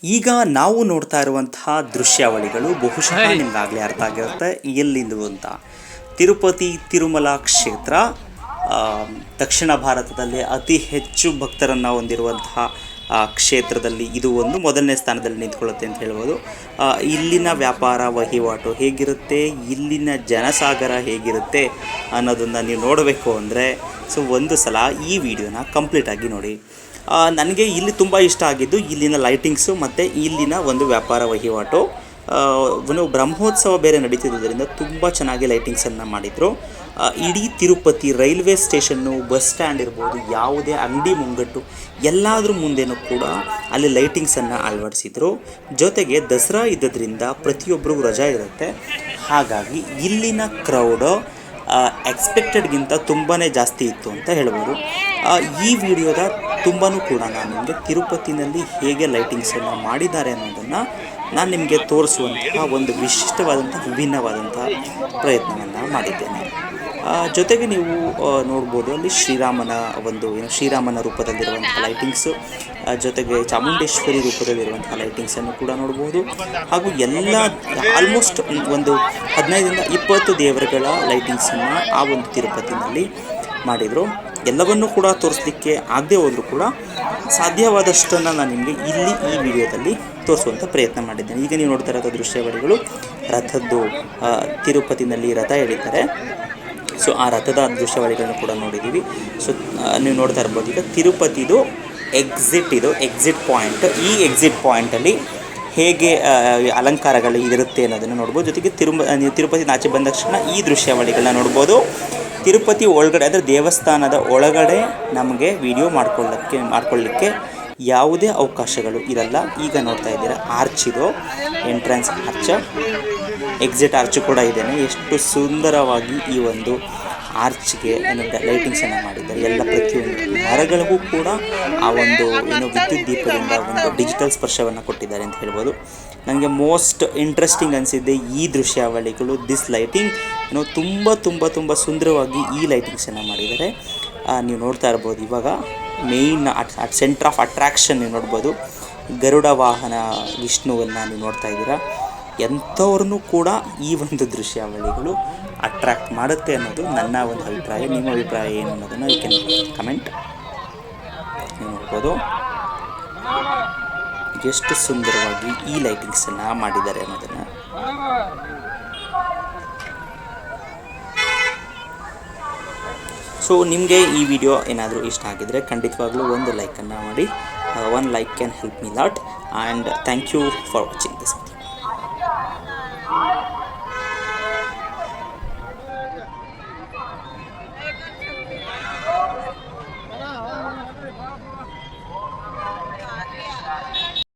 ಈಗ ನಾವು ನೋಡ್ತಾ ಇರುವಂತಹ ದೃಶ್ಯಾವಳಿಗಳು ಬಹುಶಃ ನಿಮ್ಗಾಗಲೇ ಅರ್ಥ ಆಗಿರುತ್ತೆ ಎಲ್ಲಿಂದು ಅಂತ. ತಿರುಪತಿ ತಿರುಮಲ ಕ್ಷೇತ್ರ ದಕ್ಷಿಣ ಭಾರತದಲ್ಲಿ ಅತಿ ಹೆಚ್ಚು ಭಕ್ತರನ್ನು ಹೊಂದಿರುವಂತಹ ಕ್ಷೇತ್ರದಲ್ಲಿ ಇದು ಒಂದು ಮೊದಲನೇ ಸ್ಥಾನದಲ್ಲಿ ನಿಂತ್ಕೊಳ್ಳುತ್ತೆ ಅಂತ ಹೇಳ್ಬೋದು. ಇಲ್ಲಿನ ವ್ಯಾಪಾರ ವಹಿವಾಟು ಹೇಗಿರುತ್ತೆ, ಇಲ್ಲಿನ ಜನಸಾಗರ ಹೇಗಿರುತ್ತೆ ಅನ್ನೋದನ್ನು ನೀವು ನೋಡಬೇಕು ಅಂದರೆ ಒಂದು ಸಲ ಈ ವಿಡಿಯೋನ ಕಂಪ್ಲೀಟಾಗಿ ನೋಡಿ. ನನಗೆ ಇಲ್ಲಿ ತುಂಬ ಇಷ್ಟ ಆಗಿದ್ದು ಇಲ್ಲಿನ ಲೈಟಿಂಗ್ಸು ಮತ್ತು ಇಲ್ಲಿನ ಒಂದು ವ್ಯಾಪಾರ ವಹಿವಾಟು. ಬ್ರಹ್ಮೋತ್ಸವ ಬೇರೆ ನಡೀತಿದ್ದರಿಂದ ತುಂಬ ಚೆನ್ನಾಗಿ ಲೈಟಿಂಗ್ಸನ್ನು ಮಾಡಿದರು. ಇಡೀ Tirupati railway station, bus stand ಇರ್ಬೋದು, ಯಾವುದೇ ಅಂಗಡಿ ಮುಂಗಟ್ಟು ಎಲ್ಲಾದ್ರ ಮುಂದೆನೂ ಕೂಡ ಅಲ್ಲಿ ಲೈಟಿಂಗ್ಸನ್ನು ಅಳವಡಿಸಿದರು. ಜೊತೆಗೆ ದಸರಾ ಇದ್ದದ್ರಿಂದ ಪ್ರತಿಯೊಬ್ಬರಿಗೂ ರಜಾ ಇರುತ್ತೆ. ಹಾಗಾಗಿ ಇಲ್ಲಿನ ಕ್ರೌಡು ಎಕ್ಸ್ಪೆಕ್ಟೆಡ್ಗಿಂತ ತುಂಬಾ ಜಾಸ್ತಿ ಇತ್ತು ಅಂತ ಹೇಳ್ಬೋದು. ಈ ವಿಡಿಯೋದ ತುಂಬಾ ಕೂಡ ನಾನು ನಿಮಗೆ ತಿರುಪತಿನಲ್ಲಿ ಹೇಗೆ ಲೈಟಿಂಗ್ಸನ್ನು ಮಾಡಿದ್ದಾರೆ ಅನ್ನೋದನ್ನು ನಾನು ನಿಮಗೆ ತೋರಿಸುವಂತಹ ಒಂದು ವಿಶಿಷ್ಟವಾದಂಥ ವಿಭಿನ್ನವಾದಂಥ ಪ್ರಯತ್ನವನ್ನು ಮಾಡಿದ್ದೇನೆ. ಜೊತೆಗೆ ನೀವು ನೋಡ್ಬೋದು ಅಲ್ಲಿ ಶ್ರೀರಾಮನ ರೂಪದಲ್ಲಿರುವಂಥ ಲೈಟಿಂಗ್ಸು, ಜೊತೆಗೆ ಚಾಮುಂಡೇಶ್ವರಿ ರೂಪದಲ್ಲಿರುವಂಥ ಲೈಟಿಂಗ್ಸನ್ನು ಕೂಡ ನೋಡ್ಬೋದು. ಹಾಗೂ ಎಲ್ಲ ಆಲ್ಮೋಸ್ಟ್ ಒಂದು 15-20 ದೇವರುಗಳ ಲೈಟಿಂಗ್ಸನ್ನು ಆ ಒಂದು ತಿರುಪತಿನಲ್ಲಿ ಮಾಡಿದರು. ಎಲ್ಲವನ್ನೂ ಕೂಡ ತೋರಿಸಲಿಕ್ಕೆ ಆಗದೆ ಹೋದರೂ ಕೂಡ ಸಾಧ್ಯವಾದಷ್ಟನ್ನು ನಾನು ನಿಮಗೆ ಇಲ್ಲಿ ಈ ವಿಡಿಯೋದಲ್ಲಿ ತೋರಿಸುವಂಥ ಪ್ರಯತ್ನ ಮಾಡಿದ್ದೇನೆ. ಈಗ ನೀವು ನೋಡ್ತಾ ಇರೋದು ದೃಶ್ಯಾವಳಿಗಳು ರಥದ್ದು. ತಿರುಪತಿನಲ್ಲಿ ರಥ ಎಳೀತಾರೆ. ಆ ರಥದ ದೃಶ್ಯಾವಳಿಗಳನ್ನು ಕೂಡ ನೋಡಿದ್ದೀವಿ. ನೀವು ನೋಡ್ತಾ ಇರ್ಬೋದು. ಈಗ ತಿರುಪತಿದು ಎಕ್ಸಿಟ್ ಪಾಯಿಂಟ್. ಈ ಎಕ್ಸಿಟ್ ಪಾಯಿಂಟಲ್ಲಿ ಹೇಗೆ ಅಲಂಕಾರಗಳು ಇರುತ್ತೆ ಅನ್ನೋದನ್ನು ನೋಡ್ಬೋದು. ಜೊತೆಗೆ ತಿರುಪತಿ ಆಚೆ ಬಂದ ತಕ್ಷಣ ಈ ದೃಶ್ಯಾವಳಿಗಳನ್ನ ನೋಡ್ಬೋದು. ತಿರುಪತಿ ಒಳಗಡೆ ಅಂದರೆ ದೇವಸ್ಥಾನದ ಒಳಗಡೆ ನಮಗೆ ವಿಡಿಯೋ ಮಾಡ್ಕೊಳ್ಳಿಕ್ಕೆ ಯಾವುದೇ ಅವಕಾಶಗಳು ಇರಲ್ಲ. ಈಗ ನೋಡ್ತಾ ಇದ್ದೀರಾ ಆರ್ಚ್, ಇದು ಎಂಟ್ರೆನ್ಸ್ ಆರ್ಚ್, ಎಕ್ಸಿಟ್ ಆರ್ಚ್ ಕೂಡ ಇದ್ದೇನೆ. ಎಷ್ಟು ಸುಂದರವಾಗಿ ಈ ಒಂದು ಆರ್ಚ್ಗೆ ಲೈಟಿಂಗ್ಸನ್ನು ಮಾಡಿದ್ದಾರೆ. ಎಲ್ಲ ಪ್ರತಿಯೊಂದು ಮರಗಳಿಗೂ ಕೂಡ ಆ ಒಂದು ವಿದ್ಯುತ್ ದೀಪದಿಂದ ಒಂದು ಡಿಜಿಟಲ್ ಸ್ಪರ್ಶವನ್ನು ಕೊಟ್ಟಿದ್ದಾರೆ ಅಂತ ಹೇಳ್ಬೋದು. ನನಗೆ ಮೋಸ್ಟ್ ಇಂಟ್ರೆಸ್ಟಿಂಗ್ ಅನಿಸಿದ್ದೆ ಈ ದೃಶ್ಯಾವಳಿಗಳು. ದಿಸ್ ಲೈಟಿಂಗ್ ತುಂಬ ತುಂಬ ತುಂಬ ಸುಂದರವಾಗಿ ಈ ಲೈಟಿಂಗ್ಸನ್ನು ಮಾಡಿದ್ದಾರೆ. ನೀವು ನೋಡ್ತಾ ಇರ್ಬೋದು. ಇವಾಗ ಮೇಯ್ನ್ ಸೆಂಟರ್ ಆಫ್ ಅಟ್ರಾಕ್ಷನ್ ನೀವು ನೋಡ್ಬೋದು. ಗರುಡ ವಾಹನ ವಿಷ್ಣುವನ್ನು ನೀವು ನೋಡ್ತಾ ಇದ್ದೀರಾ. ಎಂಥವ್ರನ್ನೂ ಕೂಡ ಈ ಒಂದು ದೃಶ್ಯಾವಳಿಗಳು ಅಟ್ರ್ಯಾಕ್ಟ್ ಮಾಡುತ್ತೆ ಅನ್ನೋದು ನನ್ನ ಒಂದು ಅಭಿಪ್ರಾಯ. ನಿಮ್ಮ ಅಭಿಪ್ರಾಯ ಏನು ಅನ್ನೋದನ್ನು ಯು ಕ್ಯಾನ್ ಕಮೆಂಟ್. ನೀವು ನೋಡ್ಬೋದು ಎಷ್ಟು ಸುಂದರವಾಗಿ ಈ ಲೈಟಿಂಗ್ಸನ್ನು ಮಾಡಿದ್ದಾರೆ ಅನ್ನೋದನ್ನು. ನಿಮಗೆ ಈ ವಿಡಿಯೋ ಏನಾದರೂ ಇಷ್ಟ ಆಗಿದರೆ ಖಂಡಿತವಾಗ್ಲೂ ಒಂದು ಲೈಕನ್ನು ಮಾಡಿ. One like can help me lot. And thank you for watching this.